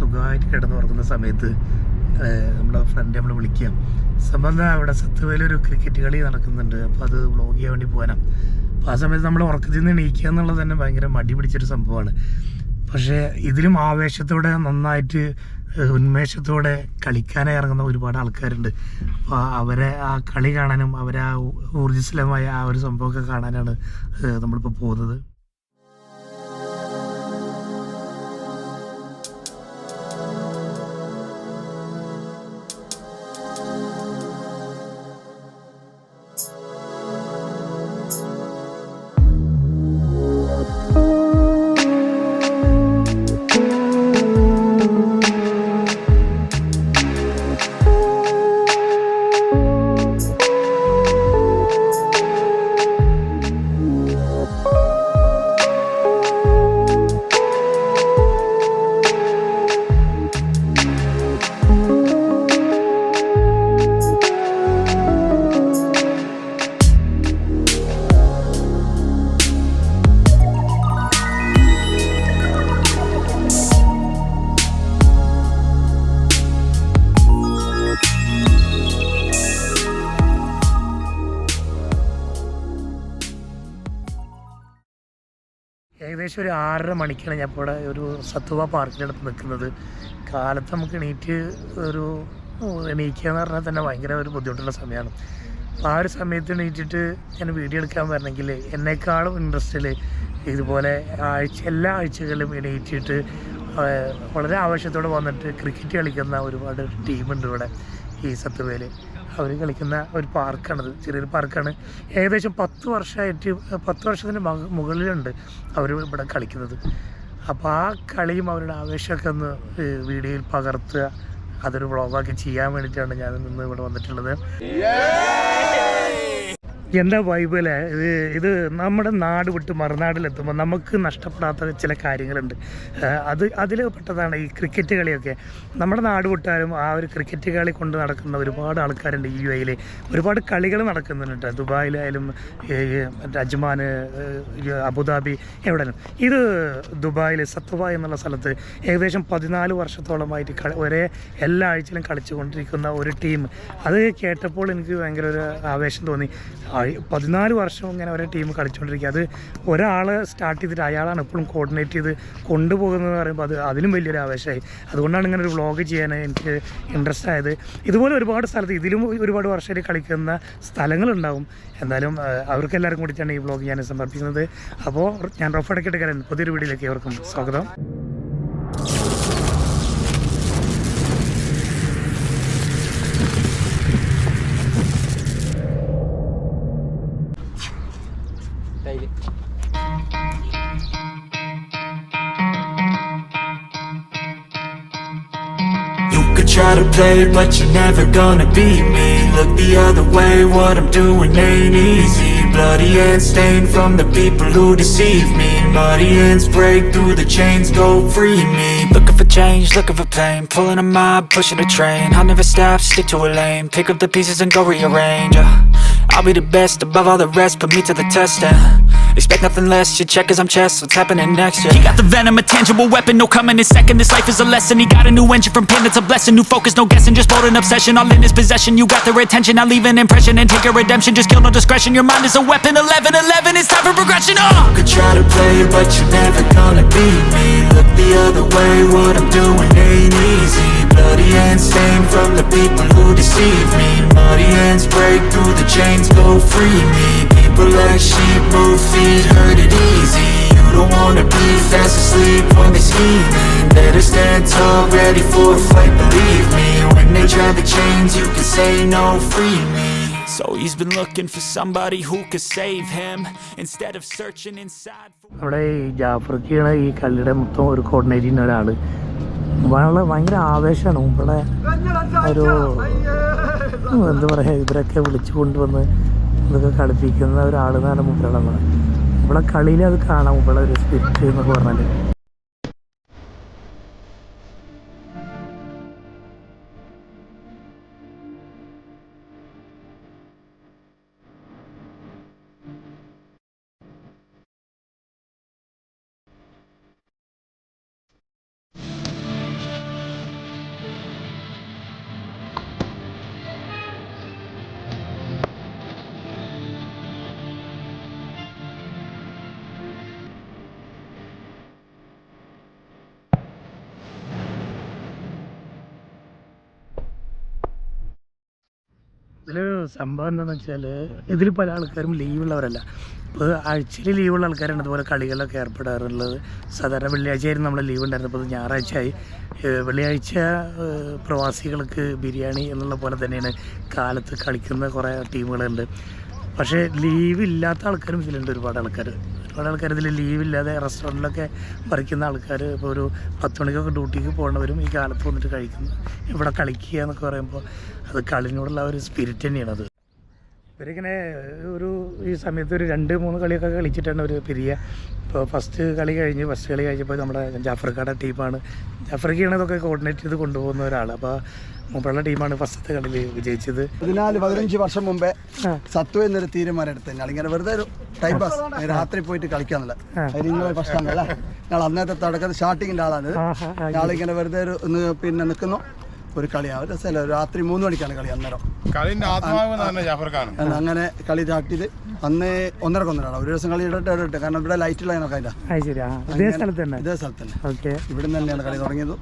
സുഖമായിട്ട് കിടന്നുറങ്ങുന്ന സമയത്ത് നമ്മുടെ ഫ്രണ്ട് നമ്മൾ വിളിക്കാം. സംബന്ധം അവിടെ സത്തുവേലൊരു ക്രിക്കറ്റ് കളി നടക്കുന്നുണ്ട്, അപ്പോൾ അത് വ്ളോഗ് ചെയ്യാൻ വേണ്ടി പോകാനാണ്. അപ്പോൾ ആ സമയത്ത് നമ്മൾ ഉറക്കത്തിൽ നിന്ന് എണീക്കുക എന്നുള്ളത് തന്നെ ഭയങ്കര മടി പിടിച്ചൊരു സംഭവമാണ്. പക്ഷേ ഇതിലും ആവേശത്തോടെ നന്നായിട്ട് ഉന്മേഷത്തോടെ കളിക്കാനായി ഇറങ്ങുന്ന ഒരുപാട് ആൾക്കാരുണ്ട്. അപ്പോൾ അവരെ ആ കളി കാണാനും അവരെ ആ ഊർജ്ജസ്വലമായ ആ ഒരു സംഭവമൊക്കെ കാണാനാണ് നമ്മളിപ്പോൾ പോകുന്നത്. ഏകദേശം ഒരു 6:30 മണിക്കാണ് ഞാൻ ഇപ്പോൾ ഇവിടെ ഒരു സത്വ പാർക്കിനടുത്ത് നിൽക്കുന്നത്. കാലത്ത് നമുക്ക് എണീക്കുക എന്ന് പറഞ്ഞാൽ തന്നെ ഭയങ്കര ഒരു ബുദ്ധിമുട്ടുള്ള സമയമാണ്. അപ്പോൾ ആ ഒരു സമയത്ത് എണീറ്റിട്ട് ഞാൻ വീഡിയോ എടുക്കാൻ വരണമെങ്കിൽ എന്നേക്കാളും ഇൻട്രസ്റ്റിൽ ഇതുപോലെ എല്ലാ ആഴ്ചകളിലും എണീറ്റിട്ട് വളരെ ആവേശത്തോടെ വന്നിട്ട് ക്രിക്കറ്റ് കളിക്കുന്ന ഒരുപാട് ടീമുണ്ട് ഇവിടെ ഈ സത്വവേൽ. അവർ കളിക്കുന്ന ഒരു പാർക്കാണത്, ചെറിയൊരു പാർക്കാണ്. ഏകദേശം 10 വർഷത്തിന് മുകളിലുണ്ട് അവർ ഇവിടെ കളിക്കുന്നത്. അപ്പോൾ ആ കളിയും അവരുടെ ആവേശമൊക്കെ ഒന്ന് വീഡിയോയിൽ പകർത്തുക, അതൊരു വ്ളോഗാക്കി ചെയ്യാൻ വേണ്ടിയിട്ടാണ് ഞാൻ ഇന്ന് ഇവിടെ വന്നിട്ടുള്ളത്. എന്താ വൈബ് അല്ലേ ഇത് നമ്മുടെ നാട് വിട്ട് മറുനാട്ടിലെത്തുമ്പോൾ നമുക്ക് നഷ്ടപ്പെടാത്ത ചില കാര്യങ്ങളുണ്ട്. അതിൽ പെട്ടതാണ് ഈ ക്രിക്കറ്റ് കളിയൊക്കെ. നമ്മുടെ നാട് വിട്ടാലും ആ ഒരു ക്രിക്കറ്റ് കളി കൊണ്ട് നടക്കുന്ന ഒരുപാട് ആൾക്കാരുണ്ട്. ഈ UAE ഒരുപാട് കളികൾ നടക്കുന്നുണ്ട്. ദുബായിലായാലും അജ്മാൻ, അബുദാബി, എവിടെയും. ഇത് ദുബായിൽ സത്വ എന്നുള്ള സ്ഥലത്ത് ഏകദേശം 14 വർഷത്തോളമായിട്ട് എല്ലാ ആഴ്ചയിലും കളിച്ചുകൊണ്ടിരിക്കുന്ന ഒരു ടീം. അത് കേട്ടപ്പോൾ എനിക്ക് ഭയങ്കര ഒരു ആവേശം തോന്നി. 14 വർഷം ഇങ്ങനെ ഒരേ ടീം കളിച്ചുകൊണ്ടിരിക്കുക. അത് ഒരാൾ സ്റ്റാർട്ട് ചെയ്തിട്ട് അയാളാണ് എപ്പോഴും കോർഡിനേറ്റ് ചെയ്ത് കൊണ്ടുപോകുന്നതെന്ന് പറയുമ്പോൾ അതിലും വലിയൊരു ആവേശമായി. അതുകൊണ്ടാണ് ഇങ്ങനെ ഒരു വ്ളോഗ് ചെയ്യാൻ എനിക്ക് ഇൻട്രസ്റ്റ് ആയത്. ഇതുപോലെ ഒരുപാട് സ്ഥലത്ത് ഇതിലും ഒരുപാട് വർഷമായിട്ട് കളിക്കുന്ന സ്ഥലങ്ങളുണ്ടാവും. എന്തായാലും അവർക്കെല്ലാവർക്കും കൂടിയിട്ടാണ് ഈ വ്ളോഗ് ഞാൻ സമർപ്പിക്കുന്നത്. അപ്പോൾ ഞാൻ റഫടക്കിട്ട് കരൻ പുതിയൊരു വീഡിയോയിലേക്ക് അവർക്കും സ്വാഗതം. Try to play, but you're never gonna beat me. Look the other way, what I'm doing ain't easy. Bloody hands stained from the people who deceive me. Muddy hands break through the chains, go free me. Looking for change, looking for pain. Pulling a mob, pushing a train. I'll never stop, stick to a lane. Pick up the pieces and go rearrange. I'll be the best above all the rest, put me to the test and expect nothing less, you check as I'm chess, what's happening next, yeah. He got the venom, a tangible weapon, no coming in second. This life is a lesson, he got a new engine from pain, it's a blessing. New focus, no guessing, just bold and obsession. All in his possession, you got their attention. I'll leave an impression and take your redemption. Just kill no discretion, your mind is a weapon. 11-11, it's time for progression, oh! You could try to play, but you're never gonna beat me. Look the other way, what I'm doing ain't easy. Bloody hands stained from the people who deceive me. Muddy hands break through the chains, go free me. People like sheep move feet, hurt it easy. You don't wanna be fast asleep when they scheming. Better stand tall, ready for a fight, believe me. When they try to change, you can say no, free me. So he's been looking for somebody who could save him instead of searching inside. നമ്മുടെ ഈ ജാഫർക്കാണ് ഈ കളിയുടെ മൊത്തം ഒരു coordinate ചെയ്യുന്ന ഒരാൾ. ഭയങ്കര ആവേശമാണ്. ഇവിടെ ഒരു എന്താ പറയുക, ഇവരൊക്കെ വിളിച്ചു കൊണ്ടുവന്ന് ഇതൊക്കെ കളിപ്പിക്കുന്ന ഒരാളെന്നാണ് മുമ്പിലുള്ളത്. ഇവിടെ കളിയിൽ അത് കാണാം, ഇവിടെ ഒരു സ്പിരിറ്റ് എന്നൊക്കെ പറഞ്ഞാൽ. ഇതിൽ സംഭവം എന്താണെന്ന് വെച്ചാൽ ഇതിൽ പല ആൾക്കാരും ലീവുള്ളവരല്ല. ഇപ്പോൾ ആഴ്ചയിൽ ലീവുള്ള ആൾക്കാരാണ് ഇതുപോലെ കളികളിലൊക്കെ ഏർപ്പെടാറുള്ളത്. സാധാരണ വെള്ളിയാഴ്ചയായിരുന്നു നമ്മൾ ലീവ് ഉണ്ടായിരുന്നത്. അപ്പോൾ ഞായറാഴ്ചയായി. വെള്ളിയാഴ്ച പ്രവാസികൾക്ക് ബിരിയാണി എന്നുള്ള പോലെ തന്നെയാണ് കാലത്ത് കളിക്കുന്ന കുറേ ടീമുകളുണ്ട്. പക്ഷേ ലീവ് ഇല്ലാത്ത ആൾക്കാരും ഇതിലുണ്ട്. ഒരുപാട് ആൾക്കാർ ഇതിൽ ലീവില്ലാതെ റെസ്റ്റോറൻറ്റിലൊക്കെ പറിക്കുന്ന ആൾക്കാർ ഇപ്പോൾ ഒരു 10 മണിക്കൊക്കെ ഡ്യൂട്ടിക്ക് പോകുന്നവരും ഈ കാലത്ത് വന്നിട്ട് കഴിക്കുന്നു. ഇവിടെ കളിക്കുക എന്നൊക്കെ പറയുമ്പോൾ അത് കളിനോടുള്ള ഒരു സ്പിരിറ്റ് തന്നെയാണ്. അത് ഇവരിങ്ങനെ ഈ സമയത്ത് ഒരു 2-3 കളിയൊക്കെ കളിച്ചിട്ടാണ് ഒരു പിരിയുക. ഇപ്പോൾ ഫസ്റ്റ് കളി കഴിഞ്ഞപ്പോൾ നമ്മുടെ ജാഫർക്കാരുടെ ടീമാണ്. ജാഫർക്കാണ് ഇതൊക്കെ കോർഡിനേറ്റ് ചെയ്ത് കൊണ്ടുപോകുന്ന ഒരാൾ. അപ്പോൾ മുമ്പുള്ള ടീമാണ് ഫസ്റ്റത്തെ കളിയിൽ വിജയിച്ചത്. 14-15 വർഷം മുമ്പേ സത്വ എന്നൊരു തീരുമാനം എടുത്ത് ഞങ്ങളിങ്ങനെ വെറുതെ ഒരു ടൈം പാസ് രാത്രി പോയിട്ട് കളിക്കാന്നല്ല. നിങ്ങളെ ഫസ്റ്റാണല്ല, ഞങ്ങൾ അന്നത്തെ തുടക്കത്തിൽ സ്റ്റാർട്ടിങ്ങിൻ്റെ ആളാണ്. ഞങ്ങളിങ്ങനെ വെറുതെ പിന്നെ നിൽക്കുന്നു. ഒരു കളി ഒരു രസമല്ല. രാത്രി 3 മണിക്കാണ് കളി. അന്നേരം അങ്ങനെ കളി സ്റ്റാർട്ട് അന്ന് 1:30 ഒരു ദിവസം കളി ഇടട്ടെ. കാരണം ഇവിടെ ലൈറ്റുള്ള ഇതേ സ്ഥലത്ത് തന്നെ ഇവിടെ തന്നെയാണ് കളി തുടങ്ങിയത്.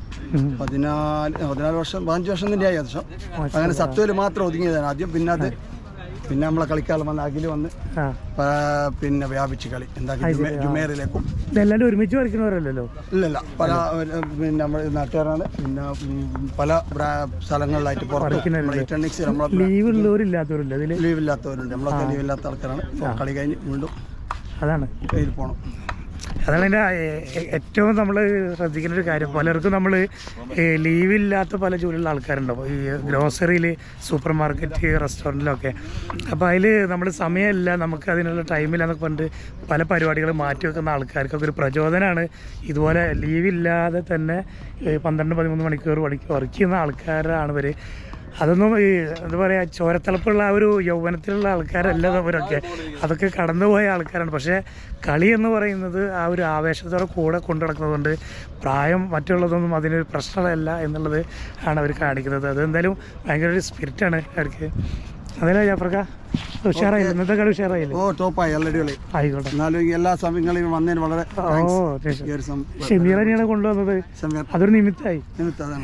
15 വർഷം തന്നെ ആയി ഏകദേശം. അങ്ങനെ സത്വയിൽ മാത്രം ഒതുങ്ങിയതാണ് ആദ്യം. പിന്നെ നമ്മളെ കളിക്കാലം വന്ന് അഖില് വന്ന് പിന്നെ വ്യാപിച്ച് കളി എന്താക്കി ജുമേറിലേക്കും. എല്ലാവരും ഒരുമിച്ച് കളിക്കുന്നവരല്ലോ? ഇല്ലല്ല, പല പിന്നെ നമ്മുടെ നാട്ടുകാരാണ്. പിന്നെ പല സ്ഥലങ്ങളിലായിട്ട് ലീവില്ലാത്തവരുണ്ട്. നമ്മളൊക്കെ ലീവില്ലാത്ത ആൾക്കാരാണ്. കളി കഴിഞ്ഞ് വീണ്ടും അതാണ് കയ്യിൽ പോകണം. അതാണ് എൻ്റെ ഏറ്റവും നമ്മൾ ശ്രദ്ധിക്കുന്ന ഒരു കാര്യം. പലർക്കും നമ്മൾ ലീവില്ലാത്ത പല ജോലിയുള്ള ആൾക്കാരുണ്ടാവും. ഈ ഗ്രോസറിയിൽ, സൂപ്പർ മാർക്കറ്റ്, റെസ്റ്റോറൻറ്റിലൊക്കെ. അപ്പോൾ അതിൽ നമ്മൾ സമയമില്ല, നമുക്ക് അതിനുള്ള ടൈമില്ല എന്നൊക്കെ പറഞ്ഞിട്ട് പല പരിപാടികൾ മാറ്റി വെക്കുന്ന ആൾക്കാർക്കൊക്കെ ഒരു പ്രചോദനമാണ്. ഇതുപോലെ ലീവില്ലാതെ തന്നെ 12-13 മണിക്കൂർ വർക്ക് ചെയ്യുന്ന ആൾക്കാരാണ് ഇവർ. അതൊന്നും എന്താ പറയുക, ചോരത്തിളപ്പുള്ള ആ ഒരു യൗവനത്തിലുള്ള ആൾക്കാരല്ല അവരൊക്കെ. അതൊക്കെ കടന്നുപോയ ആൾക്കാരാണ്. പക്ഷേ കളി എന്ന് പറയുന്നത് ആ ഒരു ആവേശത്തോടെ കൂടെ കൊണ്ടു നടക്കുന്നതുകൊണ്ട് പ്രായം മറ്റുള്ളതൊന്നും അതിനൊരു പ്രശ്നമല്ല എന്നുള്ളത് ആണ് അവർ കാണിക്കുന്നത്. അതെന്തായാലും ഭയങ്കര ഒരു സ്പിരിറ്റാണ് അവർക്ക്. അതല്ലേ ജാഫർക്ക? ഉഷാറായില്ല ഇന്നത്തെ കളി? ഉഷാറായില്ലേ? ഓ ടോപ്പായി അല്ലടിപൊളി. ആയിക്കോട്ടെ. എന്നാലും എല്ലാ സമയങ്ങളിലും വന്നതിന് വളരെ ഷമീർ തന്നെയാണ് കൊണ്ടുവന്നത്. അതൊരു നിമിത്തമായി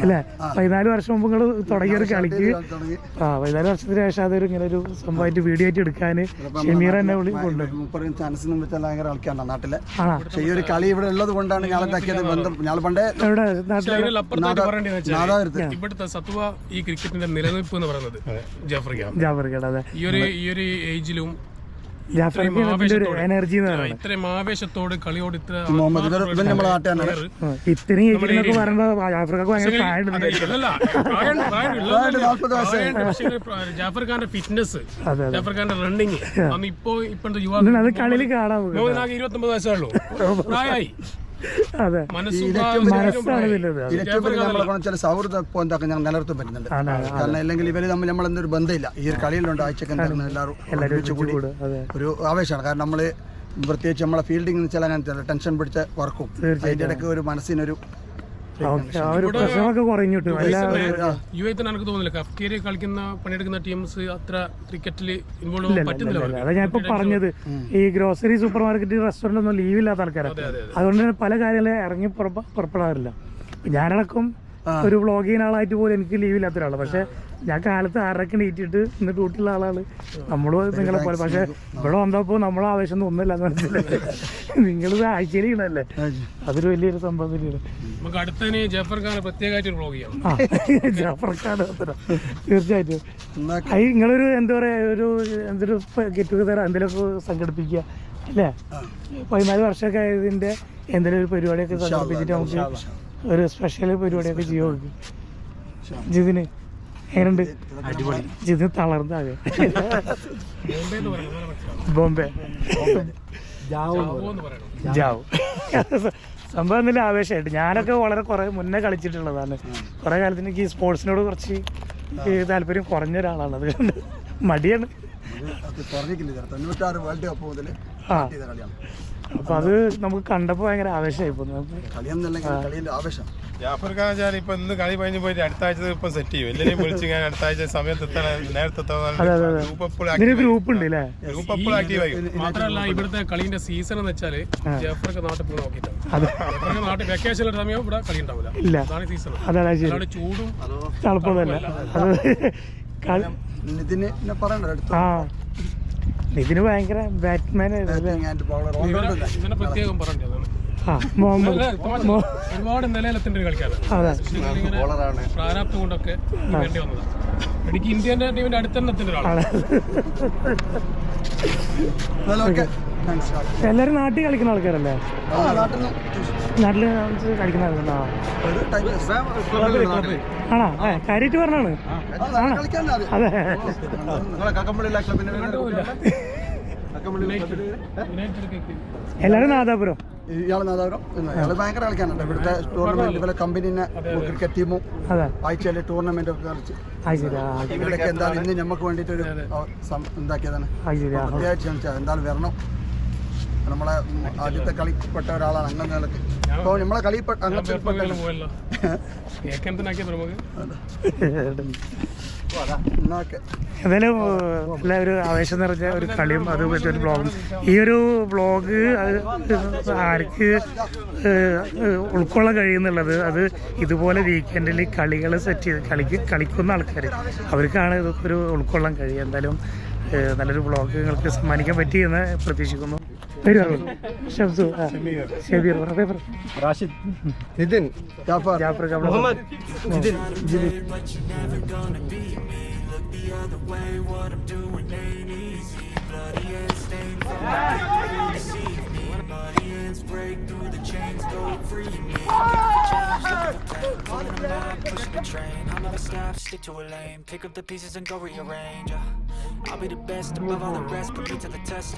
അല്ലേ? 14 വർഷം മുമ്പ് നിങ്ങൾ തുടങ്ങിയൊരു കളിക്ക് 14 വർഷത്തിന് ശേഷം അതൊരു ഇങ്ങനെ ഒരു സംഭവമായിട്ട് വീഡിയോ ആയിട്ട് എടുക്കാൻ ഷമീർ തന്നെ കൊണ്ടുവരും. ചാൻസ് ഭയങ്കര കളിക്കാണ് നാട്ടിലെ. പക്ഷേ ഈ ഒരു കളി ഇവിടെ ഉള്ളത് കൊണ്ടാണ് ഞാൻ എന്താക്കിയത്. ബന്ധം ഞാൻ പണ്ടേ ഇവിടുത്തെ സത്വ ഈ ക്രിക്കറ്റിന്റെ നിലനിൽപ്പ് എന്ന് പറയുന്നത് ജാഫർക്ക. ഈ ഒരു ഏജിലും ഇത്രയും ആവേശത്തോട് കളിയോട് ജാഫർ ഖാന്റെ ഫിറ്റ്നസ്, ജാഫർ ഖാന്റെ റണ്ണിങ് അന്ന് ഇപ്പോഴത്തെ യുവാക്കൾ 29 വയസ്സുള്ളൂ പ്രായമായി. ചില സൗഹൃദം ഇപ്പോൾ എന്താക്കാൻ ഞാൻ നിലനിർത്താൻ പറ്റുന്നുണ്ട്. കാരണം അല്ലെങ്കിൽ ഇവര് തമ്മിൽ നമ്മളെന്തൊരു ബന്ധമില്ല. ഈ ഒരു കളിയിലുണ്ട് ആഴ്ചക്ക് എല്ലാവരും കൂടി ഒരു ആവേശമാണ്. കാരണം നമ്മള് പ്രത്യേകിച്ച് നമ്മളെ ഫീൽഡിംഗ് എന്ന് വെച്ചാൽ അങ്ങനെ ടെൻഷൻ പിടിച്ച വർക്കും അതിന്റെ ഇടയ്ക്ക് ഒരു മനസ്സിനൊരു എനിക്ക് തോന്നുന്നില്ല കഫ്റ്റീരിയ കളിക്കുന്ന പണിയെടുക്കുന്ന ടീംസ് അത്ര ക്രിക്കറ്റിൽ ഇൻവോൾവ് പറ്റുന്നില്ല. അതാ ഞാൻ ഇപ്പൊ പറഞ്ഞത്. ഈ ഗ്രോസറി, സൂപ്പർ മാർക്കറ്റ്, റെസ്റ്റോറന്റ് ഒന്നും ലീവില്ലാത്ത ആൾക്കാരാണ്. അതുകൊണ്ട് തന്നെ പല കാര്യങ്ങളും ഇറങ്ങി പുറപ്പെടാറില്ല. ഞാനടക്കം ഒരു വ്ളോഗ് ചെയ്യുന്ന ആളായിട്ട് പോലും എനിക്ക് ലീവില്ലാത്ത ഒരാളാണ്. പക്ഷെ ഞാൻ കാലത്ത് 6:30 നീറ്റിട്ട് ഇന്ന് ഡ്യൂട്ടിയുള്ള ആളാണ്. നമ്മൾ നിങ്ങളെ പോലെ. പക്ഷെ ഇവിടെ വന്നപ്പോൾ നമ്മളെ ആവേശം ഒന്നുമില്ല എന്ന് മനസ്സിലായി. നിങ്ങളിത് ആഴ്ചയിൽ ചെയ്യണല്ലേ, അതൊരു വലിയൊരു സംഭവം തന്നെയാണ്. നമുക്ക് അടുത്തതിന് ജാഫർ ഖാൻ പ്രത്യേകമായിട്ട് വ്ളോഗ് ചെയ്യാം. ജാഫർ ഖാൻ തീർച്ചയായിട്ടും. നിങ്ങളൊരു എന്താ പറയുക, എന്തൊരു ഗെറ്റ് ടുഗദർ എന്തെങ്കിലുമൊക്കെ സംഘടിപ്പിക്കുക അല്ലേ? 14 വർഷമൊക്കെ ആയതിൻ്റെ എന്തെങ്കിലും ഒരു പരിപാടിയൊക്കെ സംഘടിപ്പിച്ചിട്ട് നമുക്ക് ഒരു സ്പെഷ്യൽ പരിപാടിയൊക്കെ ചെയ്യാൻ. ജിതിന് എങ്ങനെയുണ്ട്? ജിതിന് തളർന്നാകെ. ബോംബെ ജാവ് സംഭവം എന്തെങ്കിലും ആവേശമായിട്ട്. ഞാനൊക്കെ വളരെ കുറെ മുന്നേ കളിച്ചിട്ടുള്ളതാണ്. കുറെ കാലത്തിന് എനിക്ക് ഈ സ്പോർട്സിനോട് കുറച്ച് താല്പര്യം കുറഞ്ഞ ഒരാളാണ്. അതുകൊണ്ട് മടിയാണ്. അപ്പൊ അത് നമുക്ക് കണ്ടപ്പോ ഭയങ്കര ആവേശമായി പോകുന്നു. ജാഫർ ഖാൻ വെച്ചാൽ ഇപ്പൊ ഇന്ന് കളി കഴിഞ്ഞ് പോയിട്ട് അടുത്ത ആഴ്ച ഇപ്പൊ സെറ്റ് ചെയ്യും. എല്ലാവരെയും വിളിച്ച് ഞാൻ അടുത്ത ആഴ്ച സമയത്ത് നേരത്തെ ഗ്രൂപ്പ് ഉണ്ട് അല്ലേ? ഗ്രൂപ്പ് ആക്റ്റീവ് ആയി. മാത്രമല്ല ഇവിടുത്തെ കളിന്റെ സീസൺ എന്ന് വെച്ചാല് ജാഫർക്ക് നാട്ടിൽ പോയി നോക്കിയിട്ടാണ്. നാട്ടിൽ വെക്കേഷൻ സമയം ഇവിടെ കളി ഉണ്ടാവില്ല. അതാണ് സീസൺ. അതാണ് ചൂടും തണുപ്പൊന്നുമല്ല. നിതിന് പിന്നെ പറയണ്ട അടുത്ത ആ ഇതിന് ഭയങ്കര batsman batting and bowler allrounder ഇതിനെ പ്രത്യേകം പറയണ്ടേ അതാണ്. ആ മുഹമ്മദ് ഒരുപാട് നിലയിലെത്തേണ്ട ഒരു കളിക്കാരാണ്. അതെ ബോളറാണ്. പ്രാരാബ്ദം കൊണ്ടൊക്കെ വേണ്ടി വന്നതാണ്. എനിക്ക് ഇന്ത്യൻ്റെ ടീമിന്റെ അടുത്തെന്നെ എത്തേണ്ട ഒരാളാണ്. Okay thanks. എല്ലാവരും നാട്ടിൽ കളിക്കുന്ന ആൾക്കാരല്ലേ? നാട്ടിൽ കളിക്കുന്ന ആൾക്കാരുണ്ടോ? ആണോ? കാര്യമായിട്ട് പറഞ്ഞാണ്. അതെ എല്ലാവരും നാദാപുരം. ഇയാള് നാദാപുരം. ഇയാള് ഭയങ്കര കളിക്കാനുണ്ട്. ഇവിടുത്തെ ടൂർണമെന്റ് ഇവരെ കമ്പനിനെ ക്രിക്കറ്റ് ടീമും ആഴ്ചയിൽ ടൂർണമെന്റ് ഒക്കെ കളിച്ച് ഇവിടെയൊക്കെ എന്തായാലും ഇന്ന് നമുക്ക് വേണ്ടിയിട്ടൊരു ഉണ്ടാക്കിയതാണ്. പ്രത്യേകിച്ച് ക്ഷണിച്ചത് എന്തായാലും വരണം. നമ്മളെ ആദ്യത്തെ കളിപ്പെട്ട ഒരാളാണ് അംഗങ്ങൾക്ക്. അപ്പോൾ നമ്മളെ കളിപ്പെട്ട പോയല്ലോ എന്തായാലും എല്ലാവരും ആവേശം നിറഞ്ഞ ഒരു കളിയും അത് ഒരു ബ്ലോഗും. ഈ ഒരു ബ്ലോഗ് ആർക്ക് ഉൾക്കൊള്ളാൻ കഴിയുന്നുള്ളത് അത് ഇതുപോലെ വീക്കെൻഡിൽ കളികൾ സെറ്റ് ചെയ്ത് കളിക്കുന്ന ആൾക്കാർ അവർക്കാണ് ഇതൊക്കെ ഒരു ഉൾക്കൊള്ളാൻ കഴിയുക. എന്തായാലും നല്ലൊരു ബ്ലോഗ് നിങ്ങൾക്ക് സമ്മാനിക്കാൻ പറ്റിയെന്ന് പ്രതീക്ഷിക്കുന്നു. Shamsu, Shabeer, Rashid, Nitin, Jafar, Muhammad, Jithin. Break through the chains, go free me. Push the train, I'll never stop, stick to a lane. Pick up the pieces and go rearrange. I'll be the best above all the rest, put me to the test.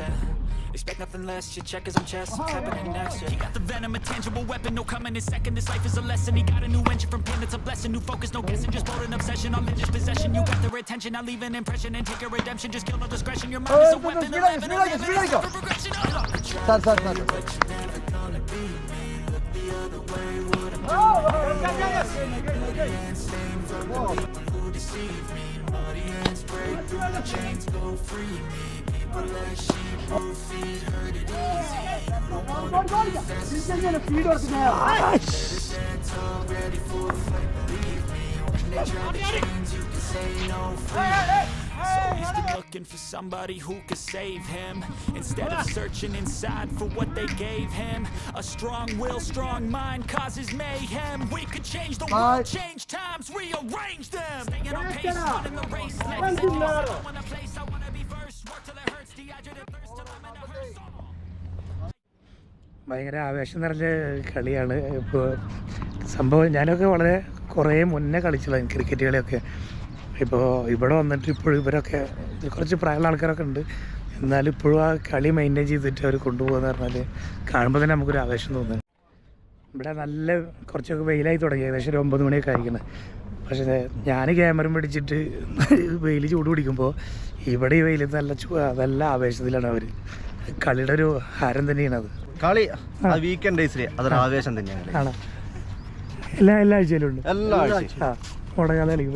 Expect nothing less, your check is on chest. What's happening next? He got the venom, a tangible weapon, no coming in second. This life is a lesson. He got a new engine from pain, it's a blessing. New focus, no guessing, just bold an obsession. All in his possession, you got their attention. I'll leave an impression and take your redemption. Just kill no discretion. Your mind is a weapon. 11 progression. Chains go free me. People like sheep who feed hurt it easy. No more stand tall, ready for a fight. Believe me, when they drop the chains, you can say no free. So he's been looking for somebody who could save him. Instead of searching inside for what they gave him. A strong will, strong mind causes mayhem. We could change the world, change times, rearrange them. Staying on pace, running the race. Let's I wanna place, I wanna be first. Work till it hurts, dehydrated thirst till I'm in a hearse. ഭയങ്കര ആവേശം നിറഞ്ഞ കളിയാണ്. ഇപ്പോൾ സംഭവം ഞാനൊക്കെ വളരെ കുറേ മുന്നേ കളിച്ചതാണ് ക്രിക്കറ്റ് കളിയൊക്കെ. ഇപ്പോൾ ഇവിടെ വന്നിട്ട് ഇപ്പോഴും ഇവരൊക്കെ കുറച്ച് പ്രായമുള്ള ആൾക്കാരൊക്കെ ഉണ്ട്. എന്നാലും ഇപ്പോഴും ആ കളി മെയിൻറ്റെയിൻ ചെയ്തിട്ട് അവർ കൊണ്ടുപോകുക പറഞ്ഞാൽ കാണുമ്പോൾ തന്നെ നമുക്കൊരു ആവേശം തോന്നുന്നു. ഇവിടെ നല്ല കുറച്ചൊക്കെ വെയിലായി തുടങ്ങി, ഏകദേശം ഒരു 9 മണിയൊക്കെ ആയിരിക്കുന്നത്. പക്ഷേ ഞാൻ ക്യാമറ പിടിച്ചിട്ട് വെയിൽ ചൂട് പിടിക്കുമ്പോൾ ഇവിടെ ഈ വെയിൽ നല്ല ആവേശത്തിലാണ് അവർ. കളിയുടെ ഒരു ഹാരം തന്നെയാണ് അത്. കളി വീക്കെൻഡ് ഡേയ്സിലെ അതൊരു ആവേശം തന്നെയാണ്. ആണ് എല്ലാ ആഴ്ചയിലും ഉണ്ട്. മുടങ്ങാതെ കളിക്കും.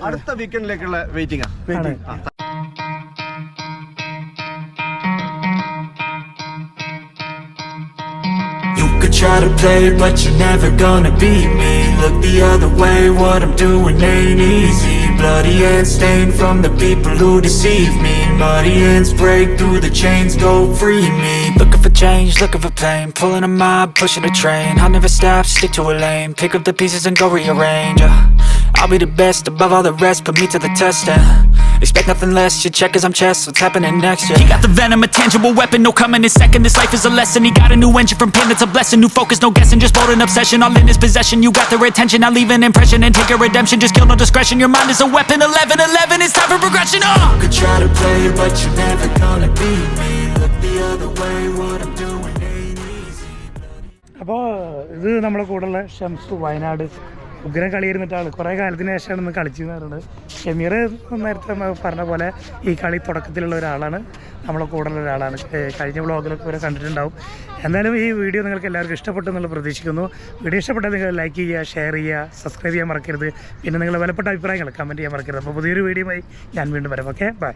അടുത്ത വീക്കെൻഡിലേക്കുള്ള waiting. Try to play, but you're never gonna beat me. Look the other way, what I'm doing ain't easy. Bloody hands stained from the people who deceive me. Muddy hands break through the chains, go free me. Looking for change, looking for pain. Pulling a mob, pushing a train. I'll never stop, stick to a lane. Pick up the pieces and go rearrange. I'll be the best above all the rest, put me to the test. Expect nothing less, your check is on chest. What's happening next? He got the venom, a tangible weapon, no coming in second. This life is a lesson. He got a new engine from pain, that's a blessing. New focus, no guessing, just bold an obsession. All in his possession, you got their attention. I'll leave an impression and take your redemption. Just kill no discretion. Your mind is a weapon. 11 it's time for progression. You could try to play, but you're never gonna beat me. Look the other way, what I'm doing ain't easy. അപ്പോൾ ഇത് നമ്മളെ കൂടെയുള്ള ഷംസു, വയനാട്. ഉഗ്രം കളിയിരുന്നിട്ട് ആൾ കുറേ കാലത്തിന് ശേഷമാണ് ഇന്ന് കളിച്ചെന്ന് പറയുന്നത്. ഷമീർ നേരത്തെ പറഞ്ഞ പോലെ ഈ കളി തുടക്കത്തിലുള്ള ഒരാളാണ്, നമ്മളെ കൂടെയുള്ള ഒരാളാണ്. കഴിഞ്ഞ വ്ളോഗിലൊക്കെ ഇവരെ കണ്ടിട്ടുണ്ടാവും. എന്തായാലും ഈ വീഡിയോ നിങ്ങൾക്ക് എല്ലാവർക്കും ഇഷ്ടപ്പെട്ടു എന്നുള്ള പ്രതീക്ഷിക്കുന്നു. വീഡിയോ ഇഷ്ടപ്പെട്ടാൽ നിങ്ങൾ ലൈക്ക് ചെയ്യുക, ഷെയർ ചെയ്യുക, സബ്സ്ക്രൈബ് ചെയ്യാൻ മറക്കരുത്. പിന്നെ നിങ്ങളുടെ വിലപ്പെട്ട അഭിപ്രായങ്ങൾ കമൻറ്റ് ചെയ്യാൻ മറക്കരുത്. അപ്പോൾ പുതിയൊരു വീഡിയോയുമായി ഞാൻ വീണ്ടും വരാം. Okay, by.